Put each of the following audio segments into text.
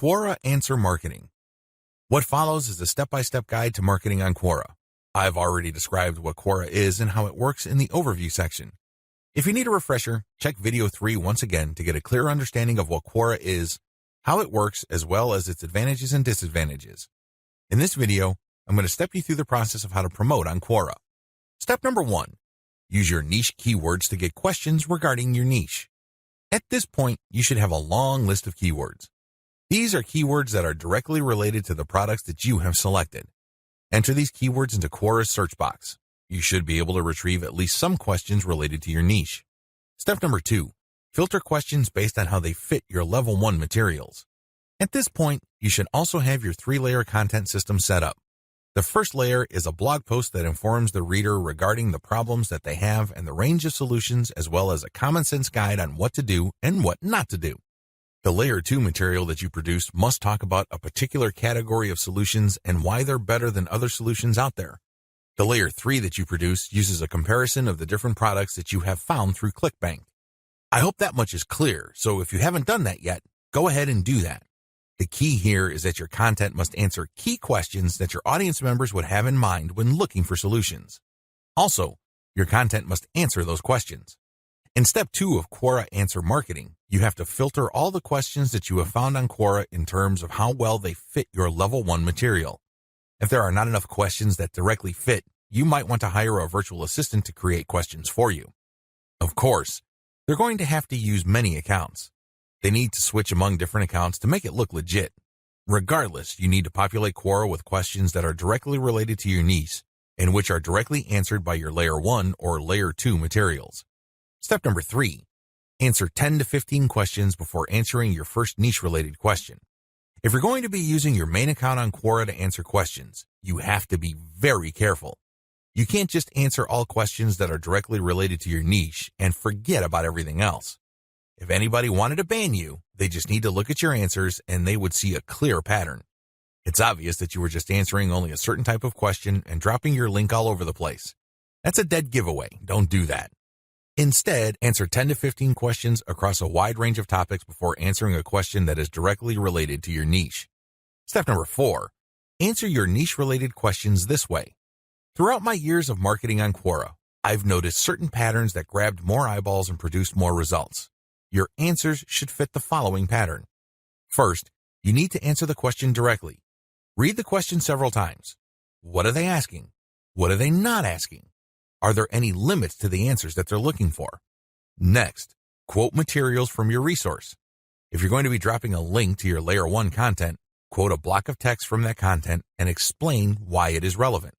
Quora Answer Marketing. What follows is a step-by-step guide to marketing on Quora. I've already described what Quora is and how it works in the overview section. If you need a refresher, check video 3 once again to get a clear understanding of what Quora is, how it works, as well as its advantages and disadvantages. In this video, I'm going to step you through the process of how to promote on Quora. Step number 1. Use your niche keywords to get questions regarding your niche. At this point, you should have a long list of keywords. These are keywords that are directly related to the products that you have selected. Enter these keywords into Quora's search box. You should be able to retrieve at least some questions related to your niche. Step number 2. Filter questions based on how they fit your level 1 materials. At this point, you should also have your 3-layer content system set up. The first layer is a blog post that informs the reader regarding the problems that they have and the range of solutions, as well as a common sense guide on what to do and what not to do. The layer 2 material that you produce must talk about a particular category of solutions and why they're better than other solutions out there. The layer 3 that you produce uses a comparison of the different products that you have found through ClickBank. I hope that much is clear, so if you haven't done that yet, go ahead and do that. The key here is that your content must answer key questions that your audience members would have in mind when looking for solutions. Also, your content must answer those questions. In step 2 of Quora Answer Marketing, you have to filter all the questions that you have found on Quora in terms of how well they fit your level 1 material. If there are not enough questions that directly fit, you might want to hire a virtual assistant to create questions for you. Of course, they're going to have to use many accounts. They need to switch among different accounts to make it look legit. Regardless, you need to populate Quora with questions that are directly related to your niche and which are directly answered by your layer 1 or layer 2 materials. Step number 3. Answer 10 to 15 questions before answering your first niche-related question. If you're going to be using your main account on Quora to answer questions, you have to be very careful. You can't just answer all questions that are directly related to your niche and forget about everything else. If anybody wanted to ban you, they just need to look at your answers and they would see a clear pattern. It's obvious that you were just answering only a certain type of question and dropping your link all over the place. That's a dead giveaway. Don't do that. Instead, answer 10 to 15 questions across a wide range of topics before answering a question that is directly related to your niche. Step number 4. Answer your niche-related questions this way. Throughout my years of marketing on Quora, I've noticed certain patterns that grabbed more eyeballs and produced more results. Your answers should fit the following pattern. First, you need to answer the question directly. Read the question several times. What are they asking? What are they not asking? Are there any limits to the answers that they're looking for? Next, quote materials from your resource. If you're going to be dropping a link to your layer 1 content, quote a block of text from that content and explain why it is relevant.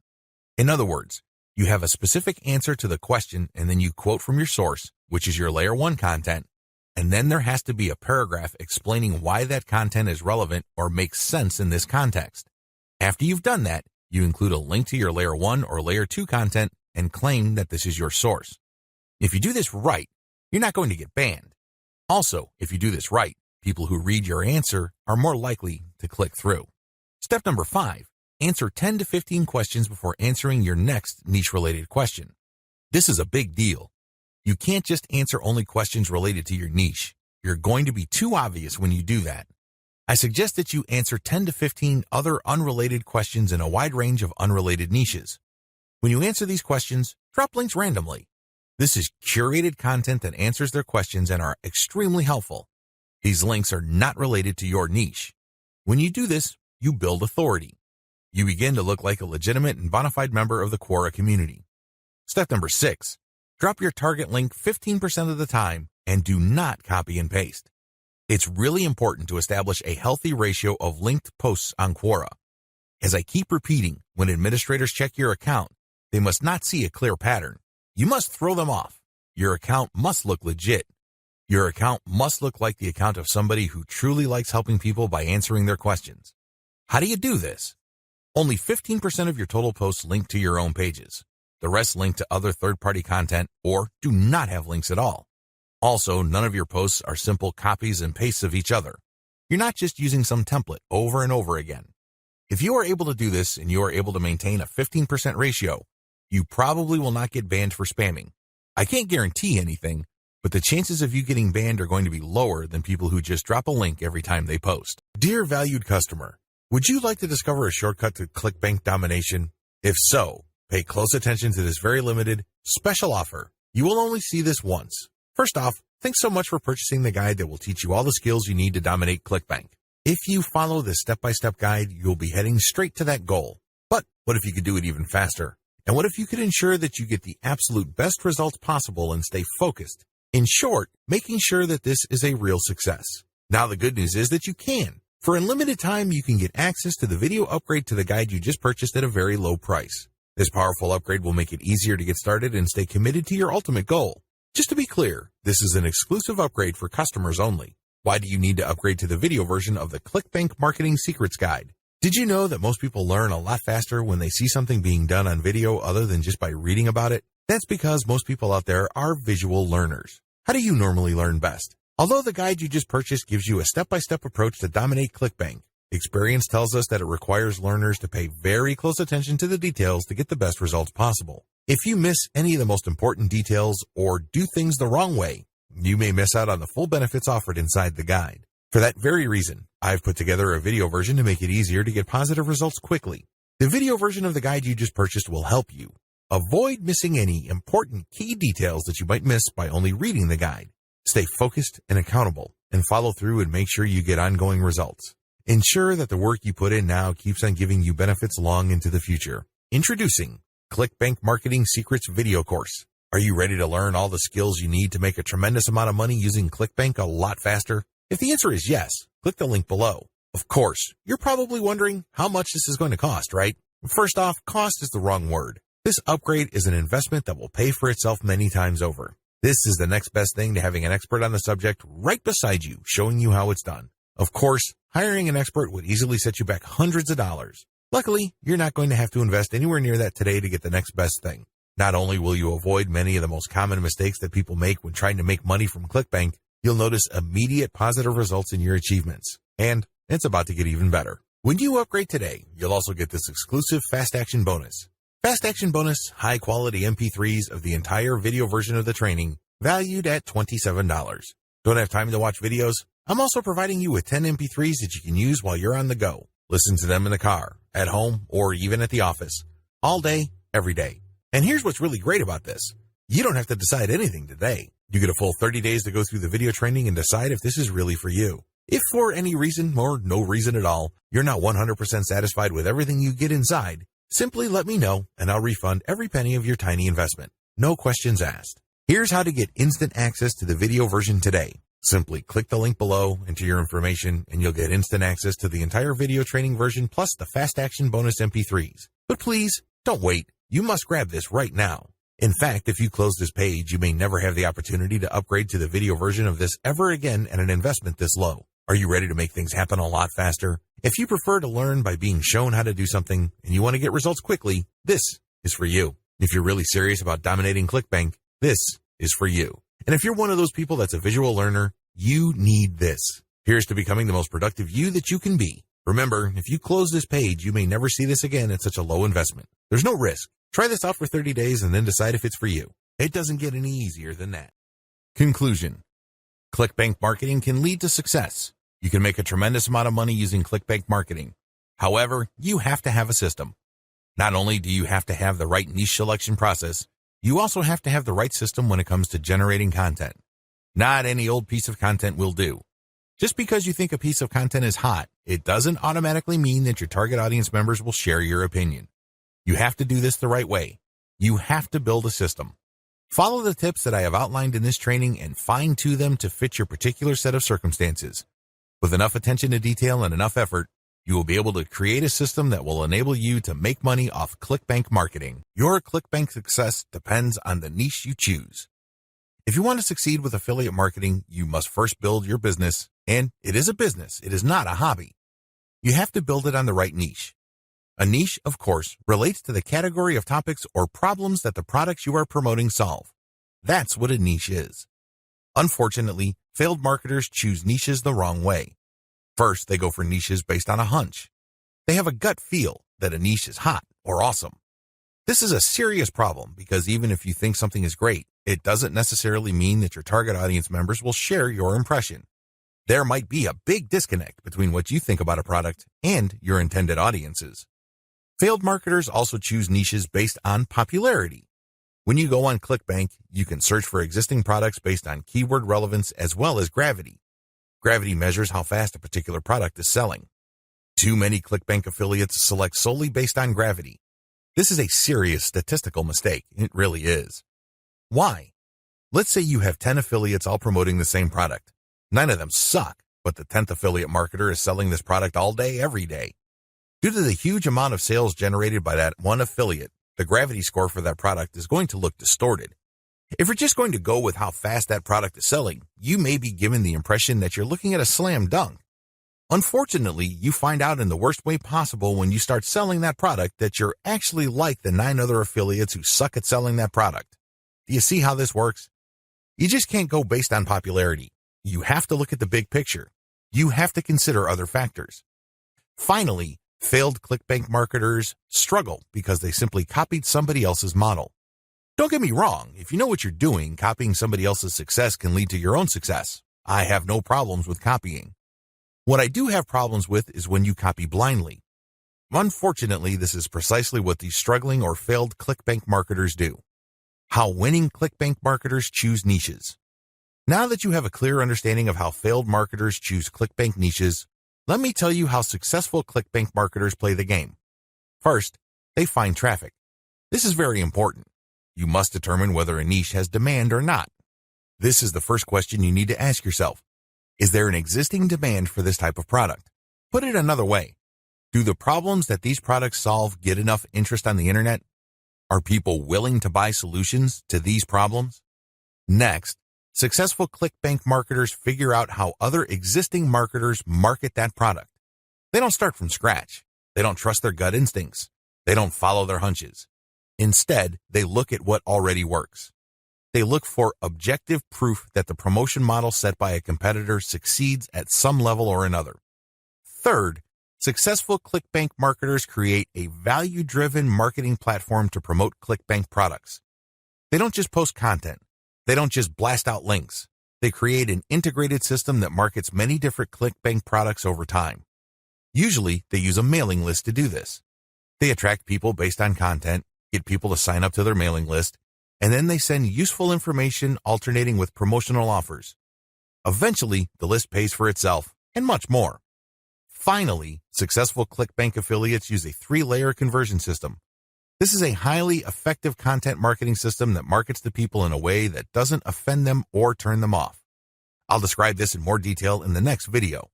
In other words, you have a specific answer to the question and then you quote from your source, which is your layer 1 content, and then there has to be a paragraph explaining why that content is relevant or makes sense in this context. After you've done that, you include a link to your layer 1 or layer 2 content and claim that this is your source. If you do this right, you're not going to get banned. Also, if you do this right, people who read your answer are more likely to click through. Step number 5. Answer 10 to 15 questions before answering your next niche-related question. This is a big deal. You can't just answer only questions related to your niche. You're going to be too obvious when you do that. I suggest that you answer 10 to 15 other unrelated questions in a wide range of unrelated niches. When you answer these questions, drop links randomly. This is curated content that answers their questions and are extremely helpful. These links are not related to your niche. When you do this, you build authority. You begin to look like a legitimate and bona fide member of the Quora community. Step number 6. Drop your target link 15% of the time and do not copy and paste. It's really important to establish a healthy ratio of linked posts on Quora. As I keep repeating, when administrators check your account, they must not see a clear pattern. You must throw them off. Your account must look legit. Your account must look like the account of somebody who truly likes helping people by answering their questions. How do you do this? Only 15% of your total posts link to your own pages. The rest link to other third-party content or do not have links at all. Also, none of your posts are simple copies and pastes of each other. You're not just using some template over and over again. If you are able to do this and you are able to maintain a 15% ratio, you probably will not get banned for spamming. I can't guarantee anything, but the chances of you getting banned are going to be lower than people who just drop a link every time they post. Dear valued customer, would you like to discover a shortcut to ClickBank domination? If so, pay close attention to this very limited, special offer. You will only see this once. First off, thanks so much for purchasing the guide that will teach you all the skills you need to dominate ClickBank. If you follow this step-by-step guide, you'll be heading straight to that goal. But what if you could do it even faster? And what if you could ensure that you get the absolute best results possible and stay focused? In short, making sure that this is a real success. Now the good news is that you can. For a limited time, you can get access to the video upgrade to the guide you just purchased at a very low price. This powerful upgrade will make it easier to get started and stay committed to your ultimate goal. Just to be clear, this is an exclusive upgrade for customers only. Why do you need to upgrade to the video version of the ClickBank Marketing Secrets Guide? Did you know that most people learn a lot faster when they see something being done on video other than just by reading about it? That's because most people out there are visual learners. How do you normally learn best? Although the guide you just purchased gives you a step-by-step approach to dominate ClickBank, experience tells us that it requires learners to pay very close attention to the details to get the best results possible. If you miss any of the most important details or do things the wrong way, you may miss out on the full benefits offered inside the guide. For that very reason, I've put together a video version to make it easier to get positive results quickly. The video version of the guide you just purchased will help you avoid missing any important key details that you might miss by only reading the guide. Stay focused and accountable, and follow through and make sure you get ongoing results. Ensure that the work you put in now keeps on giving you benefits long into the future. Introducing ClickBank Marketing Secrets Video Course. Are you ready to learn all the skills you need to make a tremendous amount of money using ClickBank a lot faster? If the answer is yes, click the link below. Of course, you're probably wondering how much this is going to cost, right? First off, cost is the wrong word. This upgrade is an investment that will pay for itself many times over. This is the next best thing to having an expert on the subject right beside you, showing you how it's done. Of course, hiring an expert would easily set you back hundreds of dollars. Luckily, you're not going to have to invest anywhere near that today to get the next best thing. Not only will you avoid many of the most common mistakes that people make when trying to make money from ClickBank, you'll notice immediate positive results in your achievements. And it's about to get even better. When you upgrade today, you'll also get this exclusive Fast Action bonus. Fast Action bonus, high-quality MP3s of the entire video version of the training, valued at $27. Don't have time to watch videos? I'm also providing you with 10 MP3s that you can use while you're on the go. Listen to them in the car, at home, or even at the office. All day, every day. And here's what's really great about this. You don't have to decide anything today. You get a full 30 days to go through the video training and decide if this is really for you. If for any reason, or no reason at all, you're not 100% satisfied with everything you get inside, simply let me know and I'll refund every penny of your tiny investment. No questions asked. Here's how to get instant access to the video version today. Simply click the link below, enter your information, and you'll get instant access to the entire video training version plus the Fast Action bonus MP3s. But please, don't wait. You must grab this right now. In fact, if you close this page, you may never have the opportunity to upgrade to the video version of this ever again at an investment this low. Are you ready to make things happen a lot faster? If you prefer to learn by being shown how to do something and you want to get results quickly, this is for you. If you're really serious about dominating ClickBank, this is for you. And if you're one of those people that's a visual learner, you need this. Here's to becoming the most productive you that you can be. Remember, if you close this page, you may never see this again at such a low investment. There's no risk. Try this out for 30 days and then decide if it's for you. It doesn't get any easier than that. Conclusion. ClickBank marketing can lead to success. You can make a tremendous amount of money using ClickBank marketing. However, you have to have a system. Not only do you have to have the right niche selection process, you also have to have the right system when it comes to generating content. Not any old piece of content will do. Just because you think a piece of content is hot, it doesn't automatically mean that your target audience members will share your opinion. You have to do this the right way. You have to build a system. Follow the tips that I have outlined in this training and fine-tune them to fit your particular set of circumstances. With enough attention to detail and enough effort, you will be able to create a system that will enable you to make money off ClickBank marketing. Your ClickBank success depends on the niche you choose. If you want to succeed with affiliate marketing, you must first build your business, and it is a business. It is not a hobby. You have to build it on the right niche. A niche, of course, relates to the category of topics or problems that the products you are promoting solve. That's what a niche is. Unfortunately, failed marketers choose niches the wrong way. First, they go for niches based on a hunch. They have a gut feel that a niche is hot or awesome. This is a serious problem because even if you think something is great, it doesn't necessarily mean that your target audience members will share your impression. There might be a big disconnect between what you think about a product and your intended audiences. Failed marketers also choose niches based on popularity. When you go on ClickBank, you can search for existing products based on keyword relevance as well as gravity. Gravity measures how fast a particular product is selling. Too many ClickBank affiliates select solely based on gravity. This is a serious statistical mistake. It really is. Why? Let's say you have 10 affiliates all promoting the same product. 9 of them suck, but the 10th affiliate marketer is selling this product all day, every day. Due to the huge amount of sales generated by that one affiliate, the gravity score for that product is going to look distorted. If you're just going to go with how fast that product is selling, you may be given the impression that you're looking at a slam dunk. Unfortunately, you find out in the worst way possible when you start selling that product that you're actually like the 9 other affiliates who suck at selling that product. Do you see how this works? You just can't go based on popularity. You have to look at the big picture. You have to consider other factors. Finally, failed ClickBank marketers struggle because they simply copied somebody else's model. Don't get me wrong, if you know what you're doing, copying somebody else's success can lead to your own success. I have no problems with copying. What I do have problems with is when you copy blindly. Unfortunately, this is precisely what these struggling or failed ClickBank marketers do. How winning ClickBank marketers choose niches. Now that you have a clear understanding of how failed marketers choose ClickBank niches, let me tell you how successful ClickBank marketers play the game. First, they find traffic. This is very important. You must determine whether a niche has demand or not. This is the first question you need to ask yourself. Is there an existing demand for this type of product? Put it another way. Do the problems that these products solve get enough interest on the internet? Are people willing to buy solutions to these problems? Next, successful ClickBank marketers figure out how other existing marketers market that product. They don't start from scratch. They don't trust their gut instincts. They don't follow their hunches. Instead, they look at what already works. They look for objective proof that the promotion model set by a competitor succeeds at some level or another. Third, successful ClickBank marketers create a value-driven marketing platform to promote ClickBank products. They don't just post content. They don't just blast out links. They create an integrated system that markets many different ClickBank products over time. Usually, they use a mailing list to do this. They attract people based on content, get people to sign up to their mailing list, and then they send useful information alternating with promotional offers. Eventually, the list pays for itself, and much more. Finally, successful ClickBank affiliates use a 3-layer conversion system. This is a highly effective content marketing system that markets to people in a way that doesn't offend them or turn them off. I'll describe this in more detail in the next video.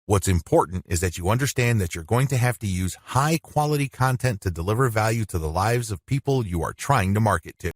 What's important is that you understand that you're going to have to use high-quality content to deliver value to the lives of people you are trying to market to.